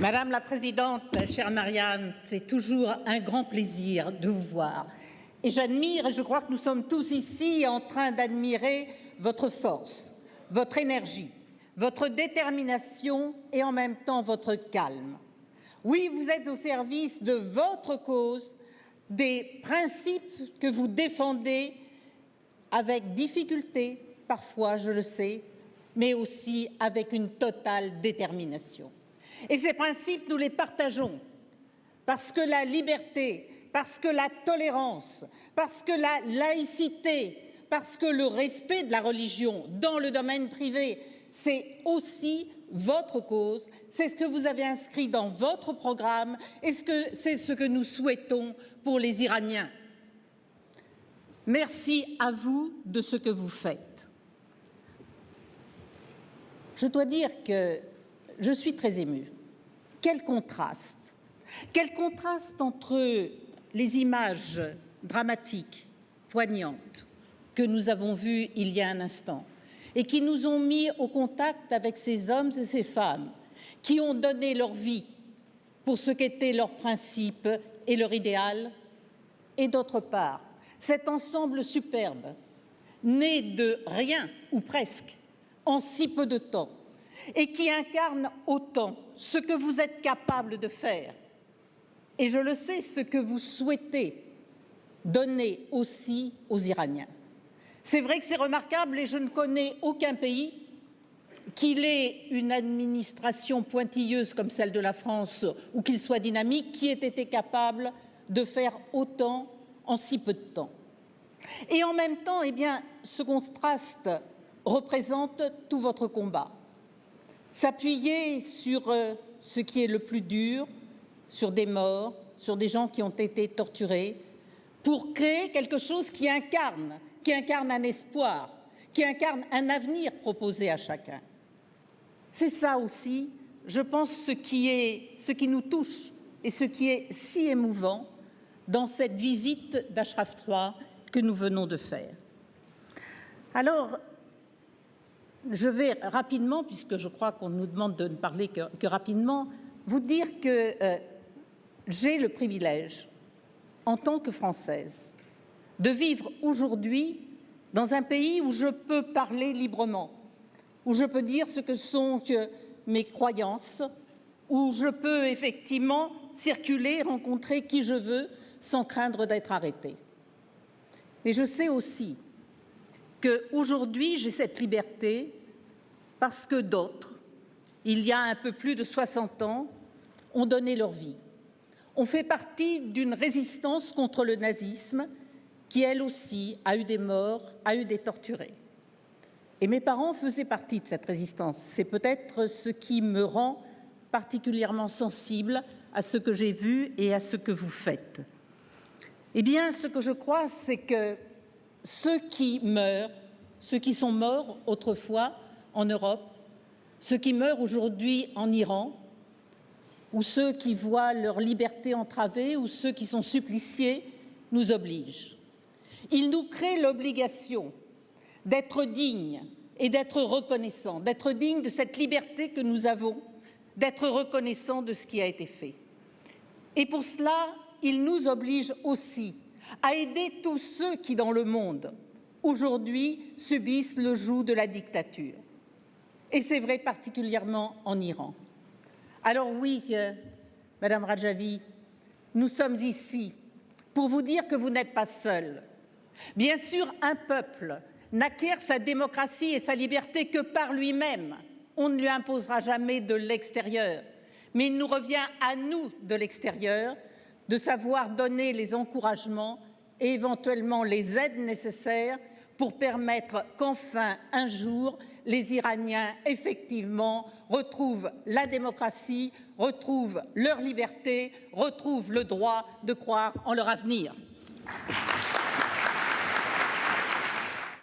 Madame la Présidente, chère Marianne, c'est toujours un grand plaisir de vous voir. Et j'admire, et je crois que nous sommes tous ici en train d'admirer votre force, votre énergie, votre détermination et en même temps votre calme. Oui, vous êtes au service de votre cause, des principes que vous défendez avec difficulté, parfois, je le sais, mais aussi avec une totale détermination. Et ces principes, nous les partageons parce que la liberté, parce que la tolérance, parce que la laïcité, parce que le respect de la religion dans le domaine privé, c'est aussi votre cause, c'est ce que vous avez inscrit dans votre programme et c'est ce que nous souhaitons pour les Iraniens. Merci à vous de ce que vous faites. Je dois dire que je suis très émue. Quel contraste! Quel contraste entre les images dramatiques, poignantes, que nous avons vues il y a un instant et qui nous ont mis au contact avec ces hommes et ces femmes qui ont donné leur vie pour ce qu'étaient leurs principes et leur idéal, et d'autre part, cet ensemble superbe, né de rien ou presque, en si peu de temps, et qui incarne autant ce que vous êtes capable de faire, et je le sais, ce que vous souhaitez donner aussi aux Iraniens. C'est vrai que c'est remarquable et je ne connais aucun pays qu'il ait une administration pointilleuse comme celle de la France ou qu'il soit dynamique, qui ait été capable de faire autant en si peu de temps. Et en même temps, eh bien, ce contraste représente tout votre combat. S'appuyer sur ce qui est le plus dur, sur des morts, sur des gens qui ont été torturés, pour créer quelque chose qui incarne un espoir, qui incarne un avenir proposé à chacun. C'est ça aussi, je pense, ce qui nous touche et ce qui est si émouvant dans cette visite d'Ashraf III que nous venons de faire. Alors, je vais rapidement, puisque je crois qu'on nous demande de ne parler que rapidement, vous dire que j'ai le privilège, en tant que Française, de vivre aujourd'hui dans un pays où je peux parler librement, où je peux dire ce que sont mes croyances, où je peux effectivement circuler, rencontrer qui je veux, sans craindre d'être arrêtée. Mais je sais aussi qu'aujourd'hui, j'ai cette liberté parce que d'autres, il y a un peu plus de 60 ans, ont donné leur vie. On fait partie d'une résistance contre le nazisme qui, elle aussi, a eu des morts, a eu des torturés. Et mes parents faisaient partie de cette résistance. C'est peut-être ce qui me rend particulièrement sensible à ce que j'ai vu et à ce que vous faites. Eh bien, ce que je crois, c'est que ceux qui meurent, ceux qui sont morts autrefois en Europe, ceux qui meurent aujourd'hui en Iran, ou ceux qui voient leur liberté entravée, ou ceux qui sont suppliciés, nous obligent. Ils nous créent l'obligation d'être dignes et d'être reconnaissants, d'être dignes de cette liberté que nous avons, d'être reconnaissants de ce qui a été fait. Et pour cela, ils nous obligent aussi à aider tous ceux qui, dans le monde, aujourd'hui, subissent le joug de la dictature. Et c'est vrai particulièrement en Iran. Alors oui, Madame Rajavi, nous sommes ici pour vous dire que vous n'êtes pas seule. Bien sûr, un peuple n'acquiert sa démocratie et sa liberté que par lui-même. On ne lui imposera jamais de l'extérieur. Mais il nous revient à nous, de l'extérieur, de savoir donner les encouragements et éventuellement les aides nécessaires pour permettre qu'enfin, un jour, les Iraniens, effectivement, retrouvent la démocratie, retrouvent leur liberté, retrouvent le droit de croire en leur avenir.